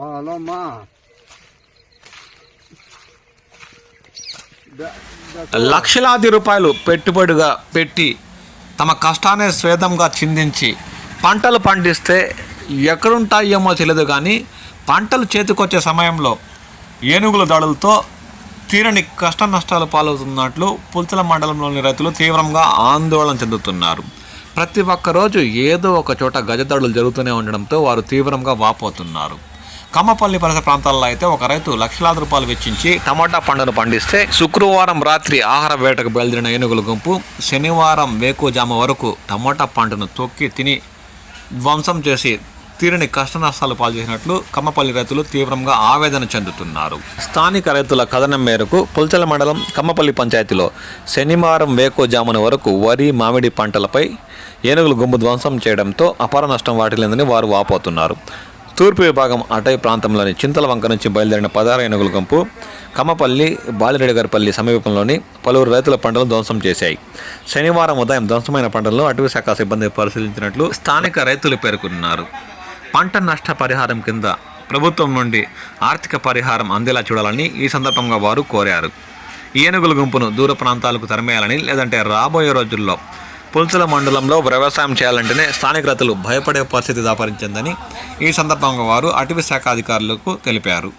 Hello అమ్మా. లక్షలాది రూపాయలు పెట్టుబడిగా పెట్టి తమ కష్టాన్ని స్వేదంగా చిందించి పంటలు పండిస్తే ఎక్కడుంటాయేమో తెలియదు, కానీ పంటలు చేతికొచ్చే సమయంలో ఏనుగుల దాడులతో తీరని కష్ట నష్టాలు పాలవుతున్నట్లు పుల్చల మండలంలోని రైతులు తీవ్రంగా ఆందోళన చెందుతున్నారు. ప్రతి ఒక్క రోజు ఏదో ఒక చోట గజదాడులు జరుగుతూనే ఉండడంతో వారు తీవ్రంగా వాపోతున్నారు. కమ్మపల్లి పరిసర ప్రాంతాల్లో అయితే ఒక రైతు లక్షలాది రూపాయలు వెచ్చించి టమాటా పంటను పండిస్తే శుక్రవారం రాత్రి ఆహార వేటకు బయలుదేరిన ఏనుగుల గుంపు శనివారం వేకువజామ వరకు టమాటా పంటను తొక్కి తిని ధ్వంసం చేసి తీరని కష్ట నష్టాలు పాల్చేసినట్లు కమ్మపల్లి రైతులు తీవ్రంగా ఆవేదన చెందుతున్నారు. స్థానిక రైతుల కథనం మేరకు పుల్చల మండలం కమ్మపల్లి పంచాయతీలో శనివారం వేకువజామున వరకు వరి, మామిడి పంటలపై ఏనుగుల గుంపు ధ్వంసం చేయడంతో అపార నష్టం వాటిల్లిందని వారు వాపోతున్నారు. తూర్పు విభాగం అటవీ ప్రాంతంలోని చింతలవంక నుంచి బయలుదేరిన 16 ఏనుగుల గుంపు కమ్మపల్లి, బాలిరెడ్డిగారిపల్లి సమీపంలోని పలువురు రైతుల పంటలను ధ్వంసం చేశాయి. శనివారం ఉదయం ధ్వంసమైన పంటలను అటవీ శాఖ సిబ్బంది పరిశీలించినట్లు స్థానిక రైతులు పేర్కొన్నారు. పంట నష్ట పరిహారం కింద ప్రభుత్వం నుండి ఆర్థిక పరిహారం అందేలా చూడాలని ఈ సందర్భంగా వారు కోరారు. ఏనుగుల గుంపును దూర ప్రాంతాలకు తరిమేయాలని, లేదంటే రాబోయే రోజుల్లో పుల్చల మండలంలో వ్యవసాయం చేయాలంటేనే స్థానిక రైతులు భయపడే పరిస్థితి దాపరించిందని ఈ సందర్భంగా వారు అటవీ శాఖ అధికారులకు తెలిపారు.